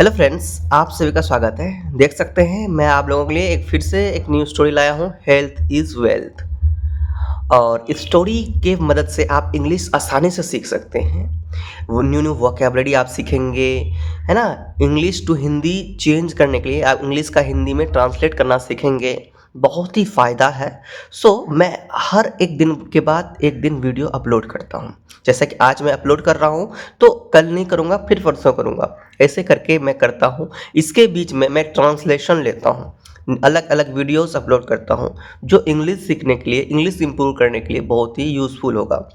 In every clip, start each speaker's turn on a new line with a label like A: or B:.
A: Hello friends, आप सभी का स्वागत है। देख सकते हैं मैं आप लोगों के लिए एक फिर से एक न्यू स्टोरी लाया हूँ, हेल्थ इज़ वेल्थ। और इस स्टोरी के मदद से आप इंग्लिश आसानी से सीख सकते हैं। वो न्यू न्यू वोकैबुलरी आप सीखेंगे, है ना। इंग्लिश टू हिंदी चेंज करने के लिए आप इंग्लिश का हिंदी में ट्रांसलेट करना सीखेंगे। बहुत ही फ़ायदा है। मैं हर एक दिन के बाद एक दिन वीडियो अपलोड करता हूँ। जैसा कि आज मैं अपलोड कर रहा हूँ, तो कल नहीं करूँगा, फिर परसों करूँगा। ऐसे करके मैं करता हूँ। इसके बीच में मैं ट्रांसलेशन लेता हूँ, अलग अलग वीडियोस अपलोड करता हूँ, जो इंग्लिश सीखने के लिए, इंग्लिश इंप्रूव करने के लिए बहुत ही यूज़फुल होगा।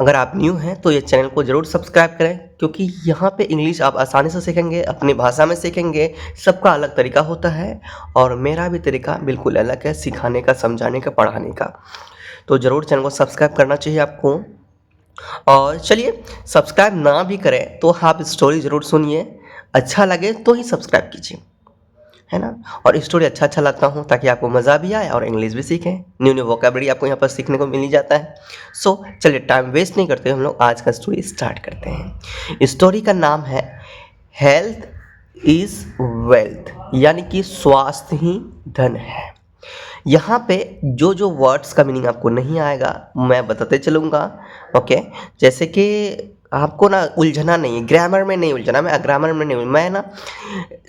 A: अगर आप न्यू हैं तो ये चैनल को ज़रूर सब्सक्राइब करें, क्योंकि यहाँ पे इंग्लिश आप आसानी से सीखेंगे, अपनी भाषा में सीखेंगे। सबका अलग तरीका होता है और मेरा भी तरीका बिल्कुल अलग है सिखाने का, समझाने का, पढ़ाने का। तो ज़रूर चैनल को सब्सक्राइब करना चाहिए आपको। और चलिए, सब्सक्राइब ना भी करें तो आप स्टोरी ज़रूर सुनिए, अच्छा लगे तो ही सब्सक्राइब कीजिए, है ना। और स्टोरी अच्छा लाता हूँ ताकि आपको मज़ा भी आए और इंग्लिश भी सीखें। न्यू न्यू वोकैबुलरी आपको यहाँ पर सीखने को मिल ही जाता है। चलिए टाइम वेस्ट नहीं करते, हम लोग आज का स्टोरी स्टार्ट करते हैं। स्टोरी का नाम है हेल्थ इज़ वेल्थ, यानी कि स्वास्थ्य ही धन है। यहाँ पे जो जो वर्ड्स का मीनिंग आपको नहीं आएगा मैं बताते चलूँगा, ओके। जैसे कि आपको ना उलझना नहीं है, ग्रामर में नहीं उलझना, ग्रामर में नहीं, मैं ना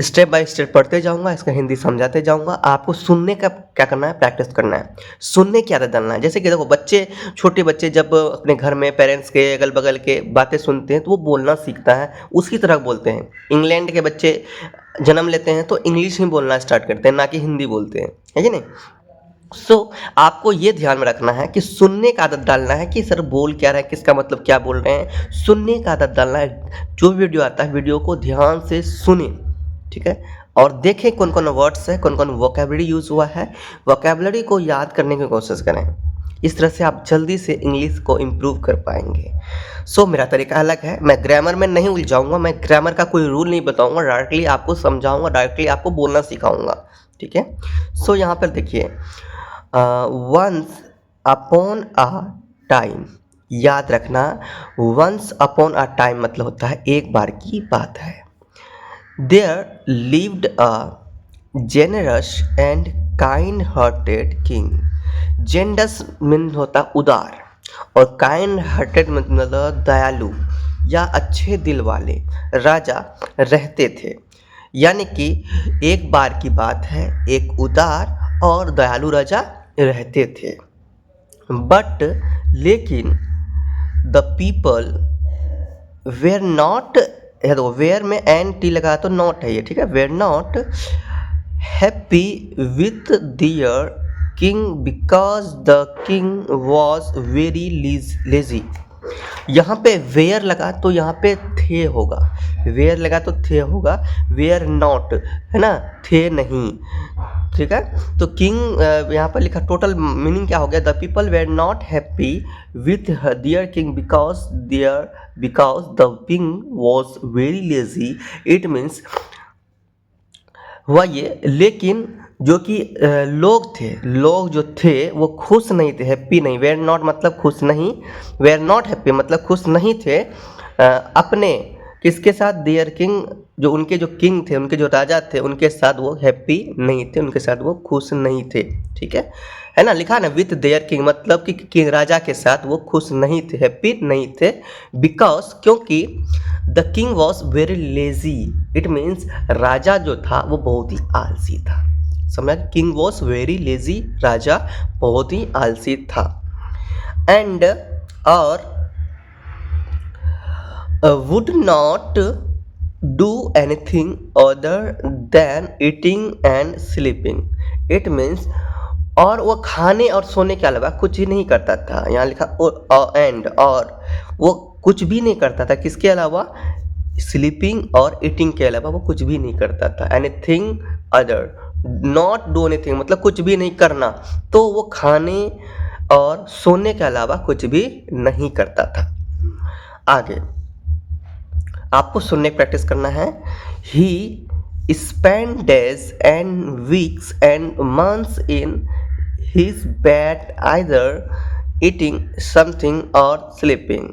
A: स्टेप बाय स्टेप पढ़ते जाऊँगा, इसका हिंदी समझाते जाऊँगा। आपको सुनने का क्या करना है, प्रैक्टिस करना है, सुनने की आदत डालना है। जैसे कि देखो, बच्चे, छोटे बच्चे जब अपने घर में पेरेंट्स के अगल बगल के बातें सुनते हैं तो वो बोलना सीखता है, उसी तरह बोलते हैं। इंग्लैंड के बच्चे जन्म लेते हैं तो इंग्लिश ही बोलना स्टार्ट करते हैं, ना कि हिंदी बोलते हैं, है कि नहीं। आपको ये ध्यान में रखना है कि सुनने का आदत डालना है कि सर बोल क्या रहे हैं, किसका मतलब क्या बोल रहे हैं। सुनने का आदत डालना है। जो वीडियो आता है, वीडियो को ध्यान से सुने, ठीक है। और देखें कौन कौन वर्ड्स है, कौन कौन वोकैबुलरी यूज़ हुआ है। वोकैबुलरी को याद करने की कोशिश करें। इस तरह से आप जल्दी से इंग्लिश को इम्प्रूव कर पाएंगे। मेरा तरीका अलग है, मैं ग्रामर में नहीं उलझाऊंगा, मैं ग्रामर का कोई रूल नहीं बताऊंगा, डायरेक्टली आपको समझाऊंगा, डायरेक्टली आपको बोलना सिखाऊंगा, ठीक है। यहाँ पर देखिए, वंस अपॉन अ टाइम, याद रखना, वंस अपॉन अ टाइम मतलब होता है एक बार की बात है। There lived a generous and kind hearted king. Generous mean होता उदार, और काइंड हार्टेड मतलब दयालु या अच्छे दिल वाले राजा रहते थे। यानी कि एक बार की बात है, एक उदार और दयालु राजा रहते थे। बट लेकिन the people were not, were में एन टी लगा तो नॉट है ये, ठीक है। Were not happy with their king because the king was very lazy. यहाँ पे वेयर लगा तो यहाँ पे थे होगा, वेयर लगा तो थे होगा, वेयर नॉट, है ना, थे नहीं, ठीक है। तो किंग यहाँ पर लिखा, टोटल मीनिंग क्या हो गया, the people were not happy with their king because the king was very lazy. It means हुआ ये, लेकिन जो कि लोग जो थे वो खुश नहीं थे, हैप्पी नहीं। वेयर नॉट मतलब खुश नहीं, वेयर नॉट हैप्पी मतलब खुश नहीं थे अपने किसके साथ, देयर किंग, जो उनके जो किंग थे, उनके जो राजा थे, उनके साथ वो हैप्पी नहीं थे, उनके साथ वो खुश नहीं थे, ठीक है ना। लिखा ना विथ देयर किंग, मतलब कि किंग राजा के साथ वो खुश नहीं थे, हैप्पी नहीं थे। बिकॉज क्योंकि the king was very lazy, it means राजा जो था वो बहुत ही आलसी था। समझा, किंग वॉज वेरी लेजी, राजा बहुत ही आलसी था। एंड और would not do anything other than eating and sleeping. It means और वो खाने और सोने के अलावा कुछ ही नहीं करता था। यहाँ लिखा एंड, और वो कुछ भी नहीं करता था, किसके अलावा, स्लीपिंग और ईटिंग के अलावा वो कुछ भी नहीं करता था। Anything other, not do anything मतलब कुछ भी नहीं करना, तो वो खाने और सोने के अलावा कुछ भी नहीं करता था। आगे आपको सुनने की प्रैक्टिस करना है। He spend days and weeks and months in his bed either eating something or sleeping.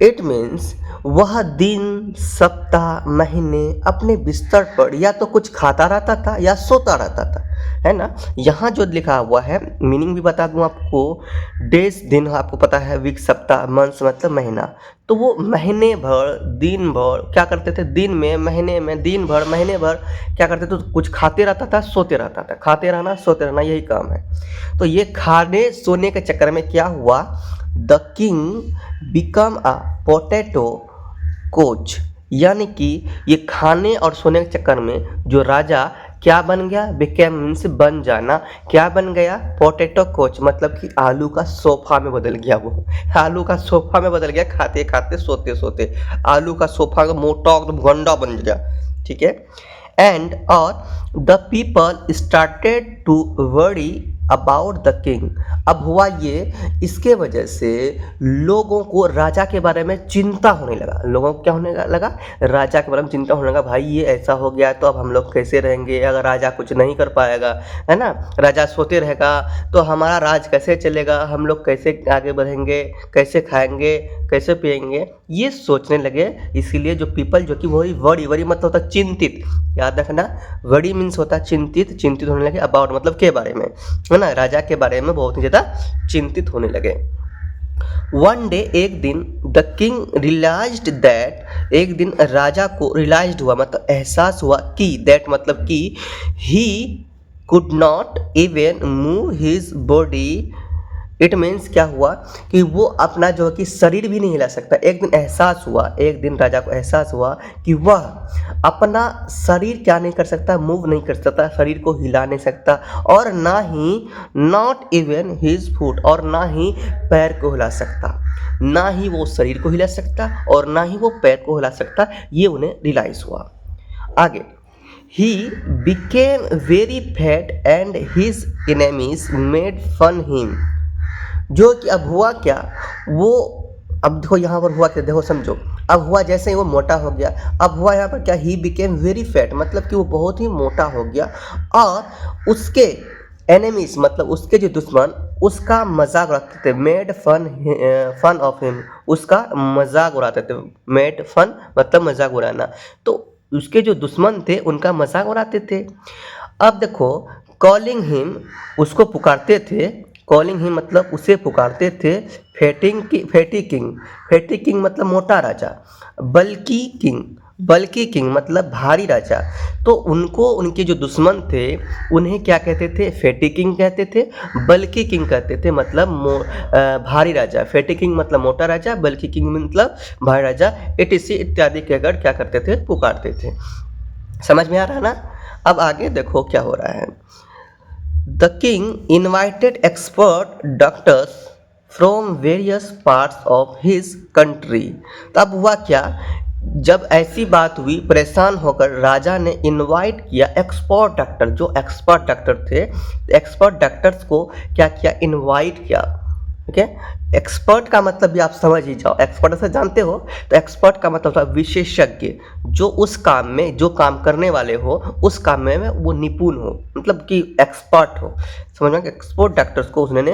A: It means वह दिन, सप्ताह, महीने अपने बिस्तर पर या तो कुछ खाता रहता था या सोता रहता था, है ना। यहाँ जो लिखा हुआ है मीनिंग भी बता दूँ आपको। डेज दिन आपको पता है, वीक सप्ताह, मंथ्स मतलब महीना। तो वो महीने भर दिन भर क्या करते थे, दिन में महीने में दिन भर महीने भर क्या करते थे, तो कुछ खाते रहता था, सोते रहता था, खाते रहना सोते रहना, यही काम है। तो ये खाने सोने के चक्कर में क्या हुआ, the king become a potato coach, यानी कि ये खाने और सोने के चक्कर में जो राजा क्या बन गया, बिकेम मीन्स बन जाना, क्या बन गया, पोटैटो कोच मतलब कि आलू का सोफा में बदल गया। वो आलू का सोफा में बदल गया, खाते खाते सोते सोते आलू का सोफा का मोटा एकदम गंडा बन गया, ठीक है। एंड और the people started to worry about the king. अब हुआ ये, इसके वजह से लोगों को राजा के बारे में चिंता होने लगा। लोगों को क्या होने लगा, राजा के बारे में चिंता होने लगा। भाई ये ऐसा हो गया तो अब हम लोग कैसे रहेंगे, अगर राजा कुछ नहीं कर पाएगा, है ना, राजा सोते रहेगा तो हमारा राज कैसे चलेगा, हम लोग कैसे आगे बढ़ेंगे, कैसे खाएंगे, कैसे पिएंगे, ये सोचने लगे। इसीलिए जो पीपल जो कि वही वरी, वरी मतलब होता है चिंतित, याद रखना, वरी मीन्स होता है चिंतित, चिंतित होने लगे अबाउट मतलब के बारे में, है ना, राजा के बारे में बहुत ही ज़्यादा चिंतित होने लगे। वन डे एक दिन द किंग रियलाइज्ड दैट, एक दिन राजा को रियलाइज्ड हुआ मतलब एहसास हुआ कि, दैट मतलब कि, he could not even move his body. It means क्या हुआ कि वो अपना जो है कि शरीर भी नहीं हिला सकता। एक दिन एहसास हुआ, एक दिन राजा को एहसास हुआ कि वह अपना शरीर क्या नहीं कर सकता, मूव नहीं कर सकता, शरीर को हिला नहीं सकता, और ना ही नॉट इवन हिज फुट, और ना ही पैर को हिला सकता, ना ही वो शरीर को हिला सकता और ना ही वो पैर को हिला सकता। ये उन्हें रियलाइज हुआ। आगे, he became very fat and his enemies made fun him। जो कि अब हुआ क्या, वो, अब देखो यहाँ पर हुआ क्या, देखो समझो, अब हुआ जैसे ही वो मोटा हो गया, अब हुआ यहाँ पर क्या, ही बिकेम वेरी फैट मतलब कि वो बहुत ही मोटा हो गया, और उसके एनिमीज मतलब उसके जो दुश्मन उसका मजाक उड़ाते थे, मेड फन ऑफ हिम, उसका मजाक उड़ाते थे, मेड फन मतलब मजाक उड़ाना, तो उसके जो दुश्मन थे उनका मजाक उड़ाते थे। अब देखो, कॉलिंग हिम, उसको पुकारते थे, कॉलिंग हिम मतलब उसे पुकारते थे, फैटी किंग मतलब मोटा राजा, बल्कि किंग, बल्कि किंग मतलब भारी राजा। तो उनको, उनके जो दुश्मन थे उन्हें क्या कहते थे, फैटी किंग कहते थे, बल्कि किंग कहते थे मतलब भारी राजा। फैटी किंग मतलब मोटा राजा, बल्कि किंग मतलब भारी राजा, एटीसी इत्यादि कहकर क्या करते थे, पुकारते थे। समझ में आ रहा है ना। अब आगे देखो क्या हो रहा है। The king invited expert doctors from various parts of his country। तब हुआ क्या, जब ऐसी बात हुई, परेशान होकर राजा ने इनवाइट किया एक्सपर्ट डॉक्टर, जो एक्सपर्ट डॉक्टर थे, एक्सपर्ट डॉक्टर्स को क्या किया, इनवाइट किया। ठीक है, एक्सपर्ट का मतलब भी आप समझ ही जाओ, एक्सपर्ट से जानते हो, तो एक्सपर्ट का मतलब होता है विशेषज्ञ, जो उस काम में, जो काम करने वाले हो उस काम में वो निपुण हो, मतलब कि एक्सपर्ट हो। समझ में, एक्सपर्ट डॉक्टर्स को उसने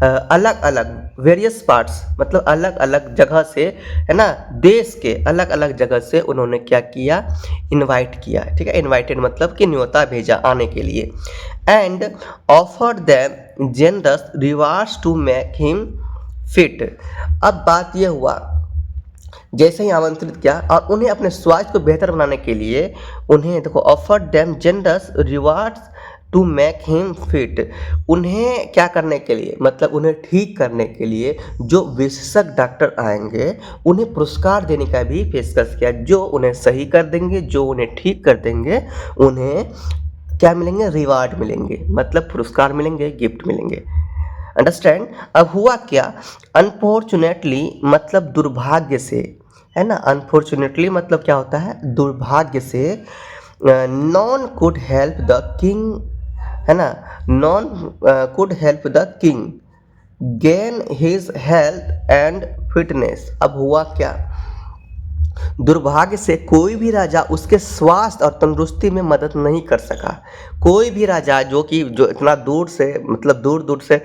A: अलग अलग वेरियस पार्ट्स मतलब अलग अलग जगह से, है ना, देश के अलग अलग जगह से उन्होंने क्या किया, इनवाइट किया। ठीक है, इनवाइटेड मतलब कि न्योता भेजा आने के लिए। And offer them generous rewards to make him fit. अब बात यह हुआ, जैसे ही आमंत्रित किया और उन्हें अपने स्वास्थ्य को बेहतर बनाने के लिए उन्हें, देखो, offer them generous rewards to make him fit, उन्हें क्या करने के लिए, मतलब उन्हें ठीक करने के लिए जो विशेषज्ञ डॉक्टर आएंगे उन्हें पुरस्कार देने का भी पेशकश किया, जो उन्हें सही कर देंगे, जो उन्हें ठीक कर देंगे, उन्हें क्या मिलेंगे, रिवार्ड मिलेंगे, मतलब पुरस्कार मिलेंगे, गिफ्ट मिलेंगे। अंडरस्टैंड। अब हुआ क्या, अनफॉर्चुनेटली मतलब दुर्भाग्य से, है ना, अनफॉर्चुनेटली मतलब क्या होता है, दुर्भाग्य से, non could help the king, है ना, non could help the king gain his health and fitness. अब हुआ क्या, दुर्भाग्य से कोई भी राजा उसके स्वास्थ्य और तंदुरुस्ती में मदद नहीं कर सका। कोई भी राजा जो इतना दूर से मतलब दूर-दूर से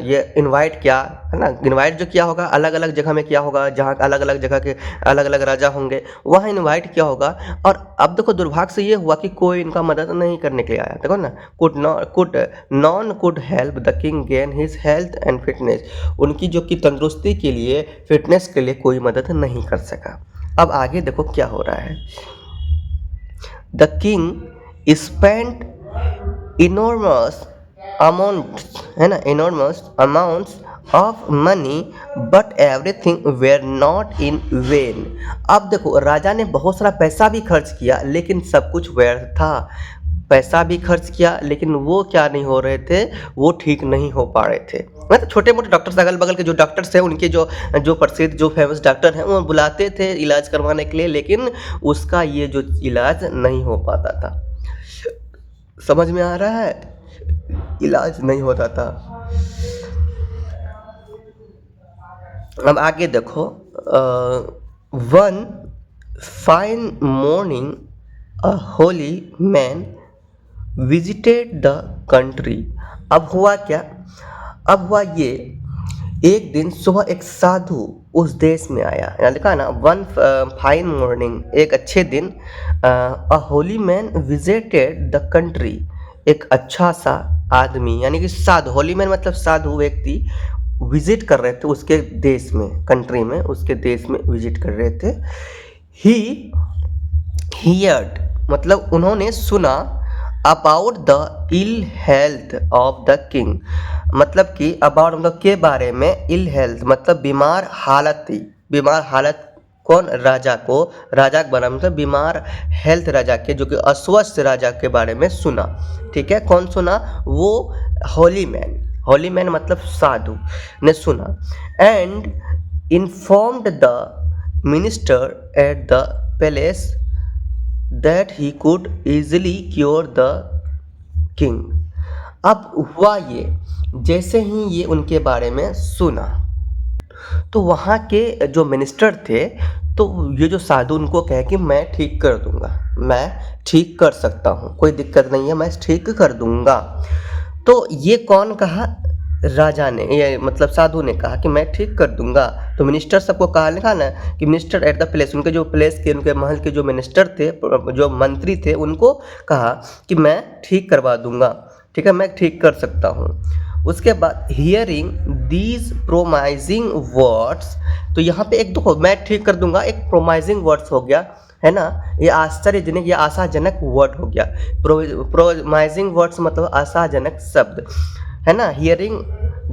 A: ये इनवाइट किया, है ना? इनवाइट जो किया होगा अलग-अलग जगह में किया होगा, जहाँ अलग-अलग जगह के अलग-अलग राजा होंगे, वहाँ इनवाइट किया होगा। और अब देखो दुर्भाग्य से ये हुआ कि कोई इनका मदद नहीं करने के लिए आया। देखो ना, non could help the king gain his health and fitness. उनकी जो कि तंदुरुस्ती के लिए, फिटनेस के लिए कोई मदद नहीं कर सका। अब आगे देखो क्या हो रहा है। The king spent enormous amounts, है ना, enormous amounts of money but everything were not in vain. अब देखो राजा ने बहुत सारा पैसा भी खर्च किया लेकिन सब कुछ व्यर्थ था। पैसा भी खर्च किया लेकिन वो क्या नहीं हो रहे थे, वो ठीक नहीं हो पा रहे थे। मतलब छोटे मोटे डॉक्टर्स, अगल बगल के जो डॉक्टर्स हैं उनके जो जो प्रसिद्ध जो फेमस डॉक्टर हैं वो बुलाते थे इलाज करवाने के लिए, लेकिन उसका ये जो इलाज नहीं हो पाता था। समझ में आ रहा है? इलाज नहीं होता था। अब आगे देखो। One fine morning a holy man visited the country. अब हुआ क्या? अब हुआ ये, एक दिन सुबह एक साधु उस देश में आया। यहाँ लिखा है ना, वन फाइन मॉर्निंग, एक अच्छे दिन, a holy man visited the country, एक अच्छा सा आदमी यानी कि साधु, होली मैन मतलब साधु व्यक्ति विजिट कर रहे थे उसके देश में, कंट्री में, उसके देश में विजिट कर रहे थे। ही हियर्ड मतलब उन्होंने सुना about the ill health of the king, मतलब कि अबाउट मतलब के बारे में, इल हेल्थ मतलब बीमार हालत थी। बीमार हालत कौन? राजा को, राजा के बारे में मतलब बीमार हेल्थ राजा के, जो कि अस्वस्थ राजा के बारे में सुना। ठीक है, कौन सुना? वो होली मैन, होली मैन मतलब साधु ने सुना। And informed the minister at the palace that he could easily cure the king। अब हुआ ये, जैसे ही ये उनके बारे में सुना तो वहाँ के जो मिनिस्टर थे, तो ये जो साधु उनको कहे कि मैं ठीक कर दूंगा, मैं ठीक कर सकता हूँ, कोई दिक्कत नहीं है, मैं ठीक कर दूंगा। तो ये कौन कहा? राजा ने, ये मतलब साधु ने कहा कि मैं ठीक कर दूंगा। तो मिनिस्टर सबको कहा, लिखा ना कि मिनिस्टर एट द प्लेस, उनके जो प्लेस के, उनके महल के जो मिनिस्टर थे, जो मंत्री थे, उनको कहा कि मैं ठीक करवा दूंगा। ठीक है, मैं ठीक कर सकता हूँ। उसके बाद हियरिंग दीज प्रोमाइजिंग वर्ड्स, तो यहाँ पे एक देखो, मैं ठीक कर दूंगा एक प्रोमाइजिंग वर्ड्स हो गया, है ना, ये आश्चर्यजनक या आशाजनक वर्ड हो गया। प्रोमाइजिंग वर्ड्स मतलब आशाजनक शब्द, है ना। हियरिंग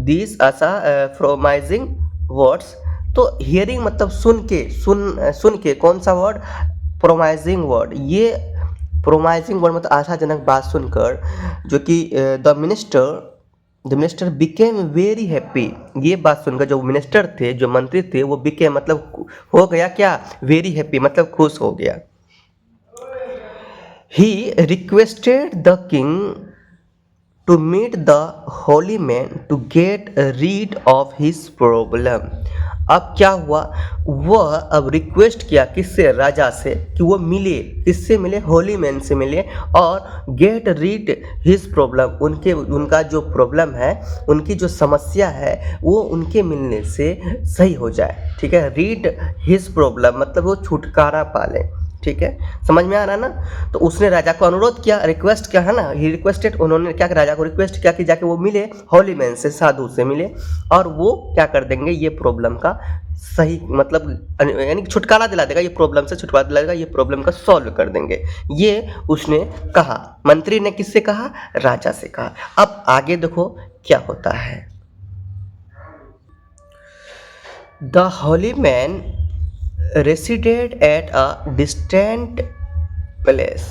A: दिस प्रोमाइजिंग वर्ड्स, तो हियरिंग मतलब सुन के कौन सा वर्ड? प्रोमाइजिंग वर्ड। ये प्रोमाइजिंग वर्ड मतलब आशाजनक बात सुनकर, जो कि the minister became very happy. ये बात सुनकर जो मिनिस्टर थे, जो मंत्री थे, वो बिकेम मतलब हो गया क्या? वेरी हैप्पी मतलब खुश हो गया। He requested the king to meet the holy man to get rid of his problem। अब क्या हुआ? वह अब रिक्वेस्ट किया किससे? राजा से, कि वो मिले, किससे मिले? होली मैन से मिले, और गेट रीड हिज प्रॉब्लम, उनका जो प्रॉब्लम है, उनकी जो समस्या है, वो उनके मिलने से सही हो जाए। ठीक है, रीड हिज प्रॉब्लम मतलब वो छुटकारा पाले। ठीक है, समझ में आ रहा ना। तो उसने राजा को अनुरोध किया, रिक्वेस्ट किया, है ना, ही रिक्वेस्टेड, उन्होंने क्या, राजा को रिक्वेस्ट किया कि जाके वो मिले होली मैन से, साधु से मिले, और वो क्या कर देंगे, ये प्रॉब्लम का सही मतलब यानी छुटकारा दिला देगा, ये प्रॉब्लम से छुटकारा दिलाएगा, ये प्रॉब्लम का सॉल्व कर देंगे। ये उसने कहा, मंत्री ने किससे कहा? राजा से कहा। अब आगे देखो क्या होता है। The holy man resided at a distant place.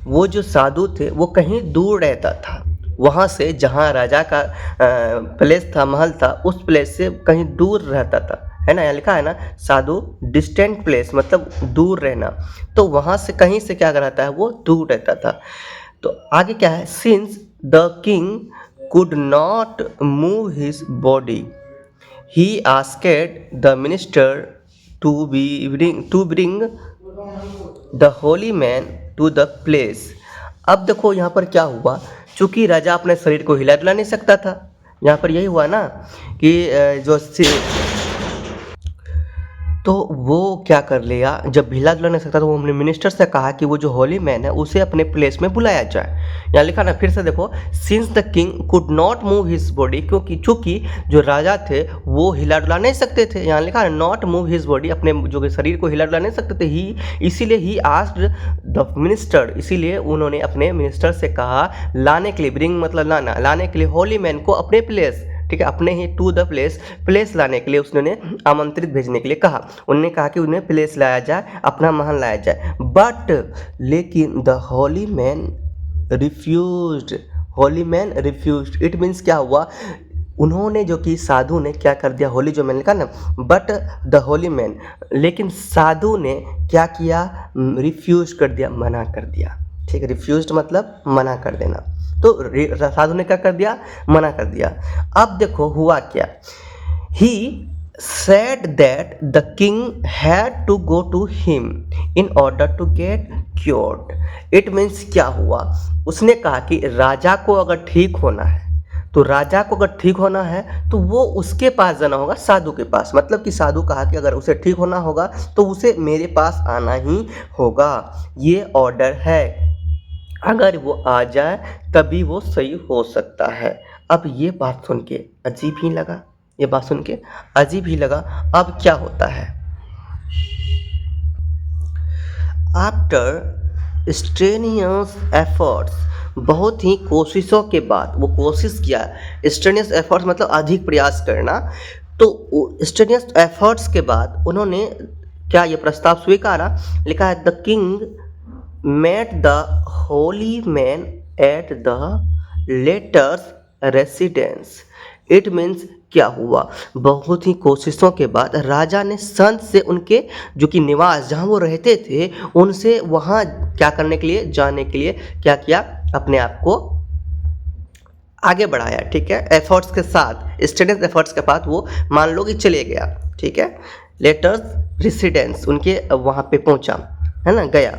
A: वो जो साधु थे वो कहीं दूर रहता था, वहाँ से, जहाँ राजा का प्लेस था, महल था, उस प्लेस से कहीं दूर रहता था, है ना। यहाँ लिखा है ना, साधु डिस्टेंट प्लेस मतलब दूर रहना, तो वहाँ से कहीं से क्या रहता है? वो दूर रहता था। तो आगे क्या है? Since the king could not move his body, he asked the minister to bring the holy man to the place. अब देखो यहाँ पर क्या हुआ, चूंकि राजा अपने शरीर को हिला डुला नहीं सकता था, यहाँ पर यही हुआ ना कि तो वो क्या कर लिया, जब हिला डुला नहीं सकता तो वो अपने मिनिस्टर से कहा कि वो जो होली मैन है उसे अपने प्लेस में बुलाया जाए। यहाँ लिखा ना, फिर से देखो, since the king could not move his body, क्योंकि चूंकि जो राजा थे वो हिला डुला नहीं सकते थे। यहाँ लिखा है नॉट मूव हिज बॉडी, अपने जो कि शरीर को हिला डुला नहीं सकते थे, ही इसीलिए ही आस्क्ड द मिनिस्टर, इसीलिए उन्होंने अपने मिनिस्टर से कहा लाने के लिए, ब्रिंग मतलब लाना, लाने के लिए होली मैन को अपने प्लेस, ठीक है, अपने ही टू द प्लेस लाने के लिए उसने आमंत्रित भेजने के लिए कहा। उन्होंने कहा कि उन्हें प्लेस लाया जाए, अपना महल लाया जाए, बट लेकिन the holy man refused. It means क्या हुआ, उन्होंने जो कि साधु ने क्या कर दिया, होली जो मैंने कहा ना, बट द होली मैन, लेकिन साधु ने क्या किया, रिफ्यूज कर दिया, मना कर दिया। ठीक है, रिफ्यूज्ड मतलब मना कर देना, तो साधु ने क्या कर दिया, मना कर दिया। अब देखो हुआ क्या, ही said that the king had to go to him in order to get cured। it means क्या हुआ, उसने कहा कि राजा को अगर ठीक होना है, तो राजा को अगर ठीक होना है तो वो उसके पास जाना होगा, साधु के पास। मतलब कि साधु कहा कि अगर उसे ठीक होना होगा तो उसे मेरे पास आना ही होगा, ये ऑर्डर है, अगर वो आ जाए तभी वो सही हो सकता है। अब ये बात सुन के अजीब ही लगा, ये बात सुन के अजीब ही लगा। अब क्या होता है, आफ्टर स्ट्रेनियस एफर्ट्स, बहुत ही कोशिशों के बाद, वो कोशिश किया, स्ट्रेनियस एफर्ट्स मतलब अधिक प्रयास करना, तो स्ट्रेनियस एफर्ट्स के बाद उन्होंने क्या ये प्रस्ताव स्वीकारा। लिखा है the king met the holy man at the latter's residence। it means क्या हुआ, बहुत ही कोशिशों के बाद राजा ने संत से उनके जो कि निवास जहाँ वो रहते थे उनसे वहाँ क्या करने के लिए, जाने के लिए क्या किया, अपने आप को आगे बढ़ाया। ठीक है, एफर्ट्स के साथ, स्टूडेंट एफर्ट्स के बाद वो मान लो कि चले गया। ठीक है, लेटर्स रेसिडेंस, उनके वहाँ पे पहुँचा, है ना, गया।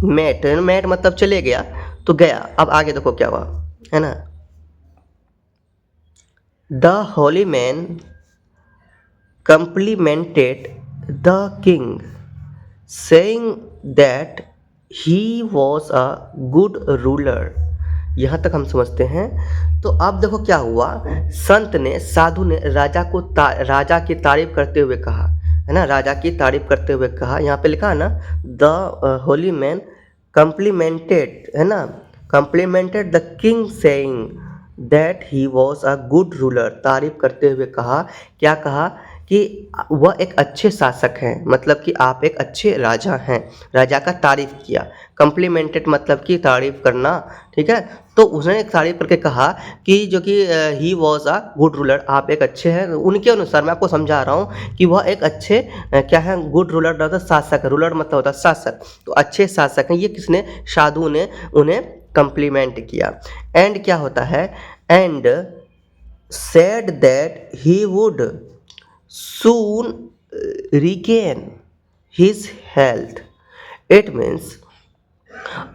A: मेट मतलब चले गया, तो गया। अब आगे देखो क्या हुआ, है ना, the holy man complimented the king saying that he was a good ruler। यहाँ तक हम समझते हैं। तो अब देखो क्या हुआ, संत ने, साधु ने राजा की तारीफ करते हुए कहा, है ना, राजा की तारीफ करते हुए कहा। यहाँ पे लिखा है ना, द होली मैन कम्प्लीमेंटेड, है ना, complemented the king saying that he was a good ruler. तारीफ करते हुए कहा, क्या कहा, कि वह एक अच्छे शासक हैं, मतलब कि आप एक अच्छे राजा हैं, राजा का तारीफ किया। कम्प्लीमेंटेड मतलब कि तारीफ करना, ठीक है। तो उसने एक तारीफ करके कहा कि जो कि he was a good ruler, आप एक अच्छे हैं। उनके अनुसार मैं आपको समझा रहा हूँ कि वह एक अच्छे क्या है, गुड रूलर होता है शासक, रूलर मतलब होता है शासक, तो अच्छे शासक हैं। ये किसने, साधु ने उन्हें कम्प्लीमेंट किया। एंड क्या होता है, and said that he would soon regain his health। it means,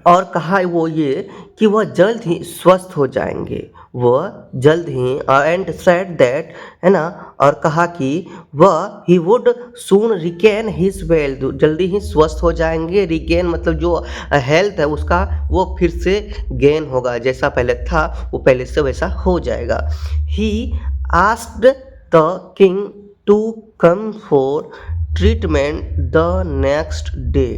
A: और कहा वो ये कि वह जल्द ही स्वस्थ हो जाएंगे, वह जल्द ही, एंड सेड दैट, है ना, और कहा कि वह he would soon regain his wealth, जल्दी ही स्वस्थ हो जाएंगे। रिगेन मतलब जो हेल्थ है उसका वो फिर से गेन होगा, जैसा पहले था वो पहले से वैसा हो जाएगा। He asked the king to come for treatment the next day.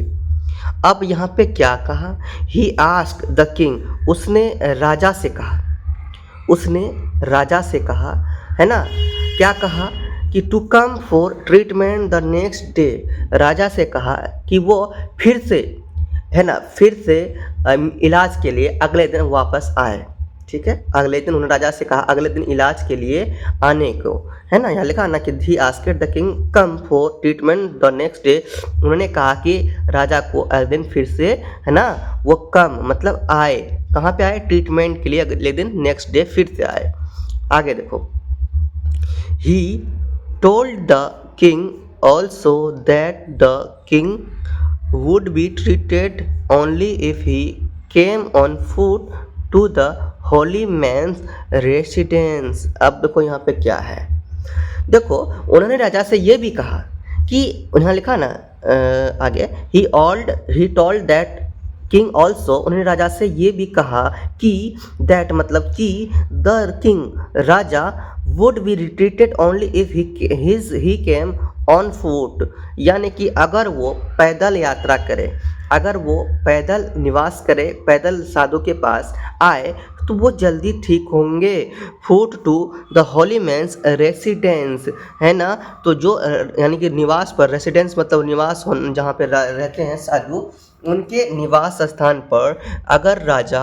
A: अब यहाँ पे क्या कहा, ही आस्क द किंग, उसने राजा से कहा, उसने राजा से कहा, है ना, क्या कहा कि to come for treatment the next day. राजा से कहा कि वो फिर से, है ना, फिर से इलाज के लिए अगले दिन वापस आए। ठीक है, अगले दिन उन्होंने राजा से कहा अगले दिन इलाज के लिए आने को, है ना। यहाँ लिखा ना कि ही asked the king come for treatment the next day. उन्होंने कहा कि राजा को अगले दिन फिर से, है ना, वो कम मतलब आए, कहाँ पे आए, ट्रीटमेंट के लिए अगले दिन नेक्स्ट डे फिर से आए। आगे देखो, ही told the king also that the king would be treated only if he came on foot to the holy man's residence। अब देखो यहाँ पे क्या है, देखो उन्होंने राजा से ये भी कहा कि उन्होंने लिखा ना आगे he told that king also, उन्होंने राजा से ये भी कहा कि दैट मतलब कि the king Raja would be retreated only if he came on foot, यानी कि अगर वो पैदल यात्रा करे, अगर वो पैदल निवास करे, पैदल साधु के पास आए तो वो जल्दी ठीक होंगे। Foot to the holy man's residence, है ना, तो जो यानी कि निवास पर, रेसिडेंस मतलब निवास जहाँ पे रहते हैं साधु, उनके निवास स्थान पर अगर राजा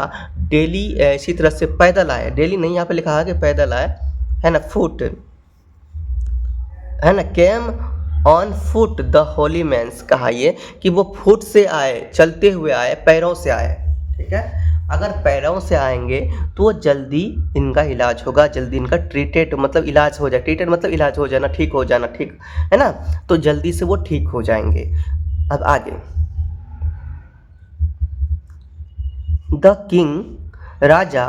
A: डेली इसी तरह से पैदल आए, डेली नहीं यहाँ पे लिखा है कि पैदल आए, है ना, फुट, है ना, came on foot the holy man's, कहा ये कि वो फुट से आए, चलते हुए आए, पैरों से आए, ठीक है, अगर पैरों से आएंगे तो जल्दी इनका इलाज होगा, जल्दी इनका ट्रीटेड मतलब इलाज हो जाए, ट्रीटेड मतलब इलाज हो जाना, ठीक हो जाना, ठीक है ना, तो जल्दी से वो ठीक हो जाएंगे। अब आगे, द किंग राजा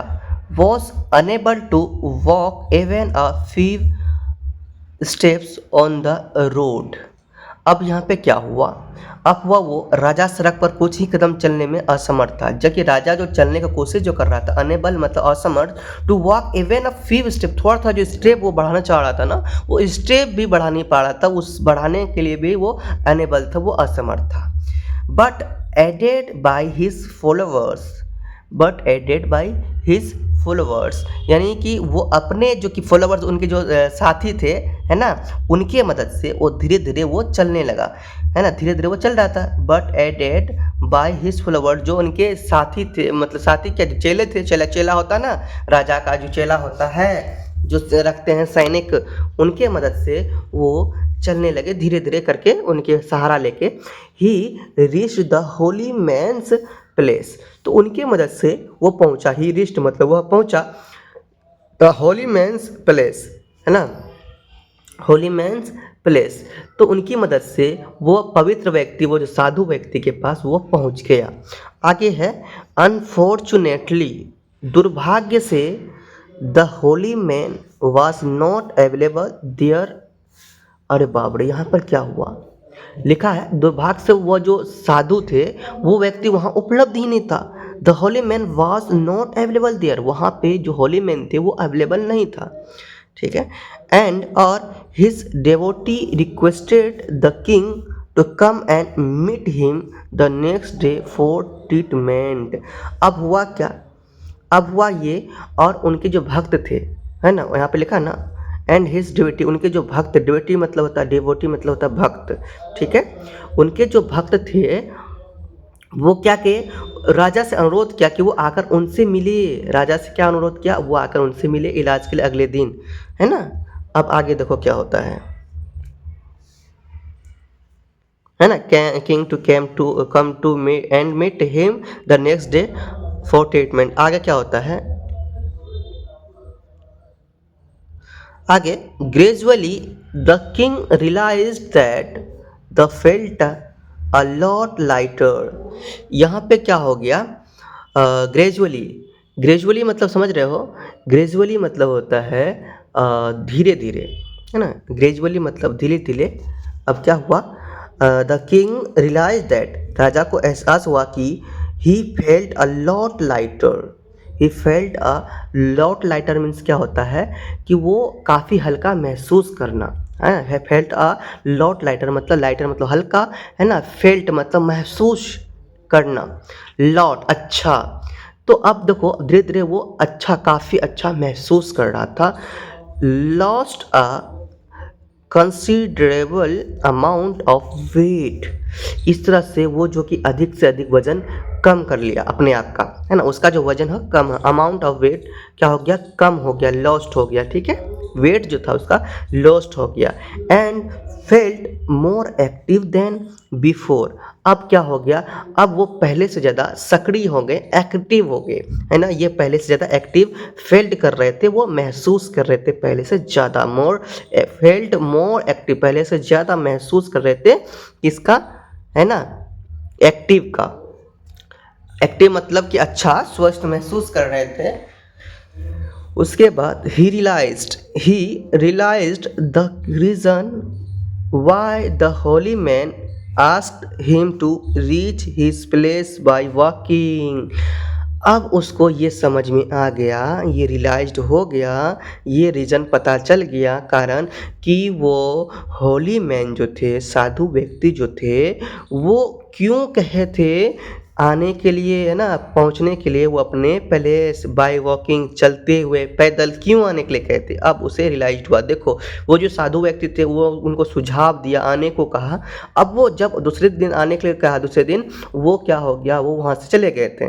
A: was unable to walk even a few steps on the road. अब यहाँ पे क्या हुआ, अब हुआ वो राजा सड़क पर कुछ ही कदम चलने में असमर्थ था, जबकि राजा जो चलने का कोशिश जो कर रहा था, अनेबल मतलब असमर्थ, to walk even a few step, थोड़ा था जो स्टेप वो बढ़ाना चाह रहा था ना, वो स्टेप भी बढ़ा नहीं पा रहा था, उस बढ़ाने के लिए भी वो अनेबल था, वो असमर्थ था। But aided by his followers, but aided by his followers, यानी कि वो अपने जो कि फॉलोवर्स, उनके जो साथी थे, है ना, उनके मदद से वो धीरे धीरे वो चलने लगा, है ना, धीरे धीरे वो चल रहा था। But aided by his followers, जो उनके साथी थे, मतलब साथी क्या, चेले थे, चेला होता ना, राजा का जो चेला होता है, जो रखते हैं सैनिक, उनके मदद से वो चलने लगे धीरे धीरे करके, उनके सहारा लेके। He reach the holy man's place, तो उनके मदद से वो पहुंचा, ही रीच्ड मतलब वह पहुंचा द होली मैंस प्लेस, है ना, होली मैंस प्लेस, तो उनकी मदद से वो पवित्र व्यक्ति, वो जो साधु व्यक्ति के पास वो पहुंच गया। आगे है, अनफॉर्चुनेटली, दुर्भाग्य से, the holy man was not available there. अरे बाप रे, यहाँ पर क्या हुआ, लिखा है दुर्भाग्य से वो जो साधु थे वो व्यक्ति वहाँ उपलब्ध ही नहीं था। The holy man was not available there, वहाँ पे जो होली मैन थे वो अवेलेबल नहीं था, ठीक है। एंड और his devotee requested the king to come and meet him the next day for treatment. अब हुआ क्या, अब हुआ ये, और उनके जो भक्त थे, है ना, यहाँ पे लिखा ना, एंड हिज डिवोटी, उनके जो भक्त, डिवोटी मतलब होता है, डिवोटी मतलब होता है भक्त, ठीक है, उनके जो भक्त थे वो क्या किए, राजा से अनुरोध किया कि वो आकर उनसे मिले। राजा से क्या अनुरोध किया, वो आकर उनसे मिले इलाज के लिए अगले दिन, है ना। अब आगे देखो क्या होता है ना, king to come to me and meet him the next day for treatment. आगे क्या होता है, आगे, gradually the king realised that the felt a lot lighter. यहाँ पे क्या हो गया, ग्रेजुअली, ग्रेजुअली मतलब समझ रहे हो, ग्रेजुअली मतलब होता है धीरे धीरे, है ना, ग्रेजुअली मतलब धीरे धीरे। अब क्या हुआ, द किंग रियलाइज दैट, राजा को एहसास हुआ कि he felt a lot lighter, he felt a lot lighter means क्या होता है कि वो काफ़ी हल्का महसूस करना, है, फेल्ट अ लॉट लाइटर मतलब हल्का, है ना, फेल्ट मतलब महसूस करना, लॉट अच्छा, तो अब देखो धीरे धीरे वो अच्छा, काफ़ी अच्छा महसूस कर रहा था। Lost a considerable amount of weight, इस तरह से वो जो कि अधिक से अधिक वजन कम कर लिया अपने आप का, है ना, उसका जो वजन है कम, अमाउंट ऑफ वेट क्या हो गया, कम हो गया, लॉस्ट हो गया, ठीक है, वेट जो था उसका लॉस्ट हो गया। And felt more active than before, अब क्या हो गया, अब वो पहले से ज़्यादा सक्रिय हो गए, एक्टिव हो गए, है ना। ये पहले से ज़्यादा एक्टिव फेल्ट कर रहे थे, वो महसूस कर रहे थे पहले से ज़्यादा, फेल्ट मोर एक्टिव, पहले से ज़्यादा महसूस कर रहे थे किसका, है ना, एक्टिव का। एक्टिव मतलब कि अच्छा स्वस्थ महसूस कर रहे थे। उसके बाद he realized the reason why the holy man asked him to reach his place by walking। अब उसको ये समझ में आ गया, ये रियलाइज्ड हो गया, ये रीज़न पता चल गया, कारण कि वो होली मैन जो थे, साधु व्यक्ति जो थे, वो क्यों कहे थे आने के लिए, है ना, पहुंचने के लिए वो अपने प्लेस बाय वॉकिंग, चलते हुए पैदल क्यों आने के लिए कहते। अब उसे रियलाइज्ड हुआ। देखो वो जो साधु व्यक्ति थे वो उनको सुझाव दिया, आने को कहा। अब वो जब दूसरे दिन आने के लिए कहा, दूसरे दिन वो क्या हो गया, वो वहाँ से चले गए थे।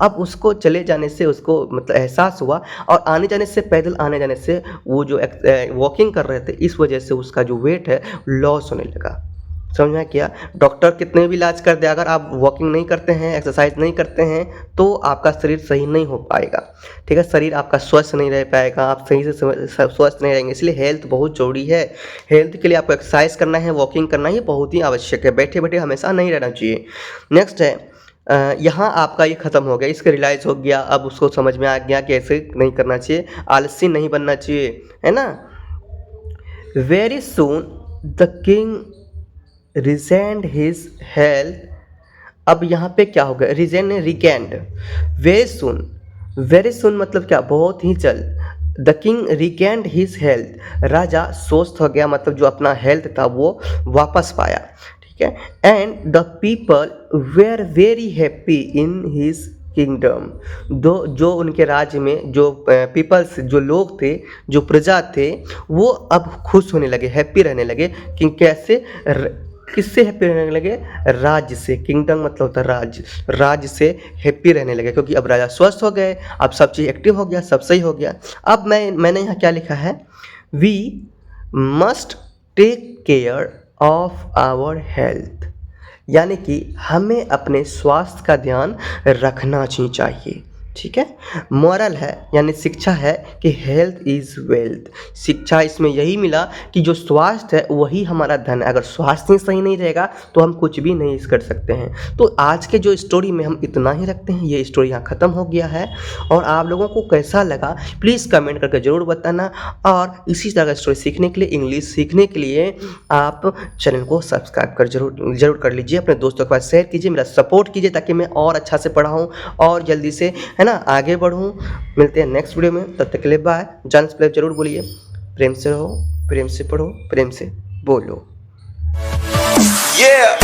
A: अब उसको चले जाने से उसको मतलब एहसास हुआ, और आने जाने से, पैदल आने जाने से वो जो वॉकिंग कर रहे थे, इस वजह से उसका जो वेट है लॉस होने लगा। समझ में क्या, डॉक्टर कितने भी इलाज कर दे, अगर आप वॉकिंग नहीं करते हैं, एक्सरसाइज नहीं करते हैं, तो आपका शरीर सही नहीं हो पाएगा। ठीक है, शरीर आपका स्वस्थ नहीं रह पाएगा, आप सही से स्वस्थ नहीं रहेंगे। इसलिए हेल्थ बहुत जरूरी है। हेल्थ के लिए आपको एक्सरसाइज करना है, वॉकिंग करना है, बहुत ही आवश्यक है। बैठे बैठे हमेशा नहीं रहना चाहिए। नेक्स्ट है, यहाँ आपका ये ख़त्म हो गया, इसका रियलाइज हो गया, अब उसको समझ में आ गया कि ऐसे नहीं करना चाहिए, आलसी नहीं बनना चाहिए, है ना। Very soon the king regained his health. अब यहाँ पे क्या हो गया, रिजेंड ने रिगेंड, वेरी सुन मतलब क्या, बहुत ही जल्द। The king regained his health, राजा स्वस्थ हो गया, मतलब जो अपना हेल्थ था वो वापस पाया। ठीक है, and the people were very happy in his kingdom. दो जो उनके राज्य में जो पीपल्स, जो लोग थे, जो प्रजा थे, वो अब खुश होने लगे, हैप्पी रहने लगे। कि कैसे, किससे हैप्पी रहने लगे, राज्य से। किंगडम मतलब होता है राज्य, राज्य से हैप्पी रहने लगे, क्योंकि अब राजा स्वस्थ हो गए, अब सब चीज़ एक्टिव हो गया, सब सही हो गया। अब मैंने यहाँ क्या लिखा है, we must take care of our health, यानी कि हमें अपने स्वास्थ्य का ध्यान रखना चाहिए। ठीक है, मॉरल है यानी शिक्षा है कि हेल्थ इज़ वेल्थ। शिक्षा इसमें यही मिला कि जो स्वास्थ्य है वही हमारा धन है। अगर स्वास्थ्य ही सही नहीं रहेगा तो हम कुछ भी नहीं कर सकते हैं। तो आज के जो स्टोरी में हम इतना ही रखते हैं, ये स्टोरी यहाँ ख़त्म हो गया है। और आप लोगों को कैसा लगा प्लीज़ कमेंट करके ज़रूर बताना। और इसी तरह का स्टोरी सीखने के लिए, इंग्लिश सीखने के लिए आप चैनल को सब्सक्राइब कर जरूर कर लीजिए, अपने दोस्तों के पास शेयर कीजिए, मेरा सपोर्ट कीजिए, ताकि मैं और अच्छा से पढ़ाऊँ और जल्दी से, है ना, आगे बढ़ूँ। मिलते हैं नेक्स्ट वीडियो में, तब तक के लिए बाय। जान से जरूर बोलिए, प्रेम से रहो, प्रेम से पढ़ो, प्रेम से बोलो। Yeah!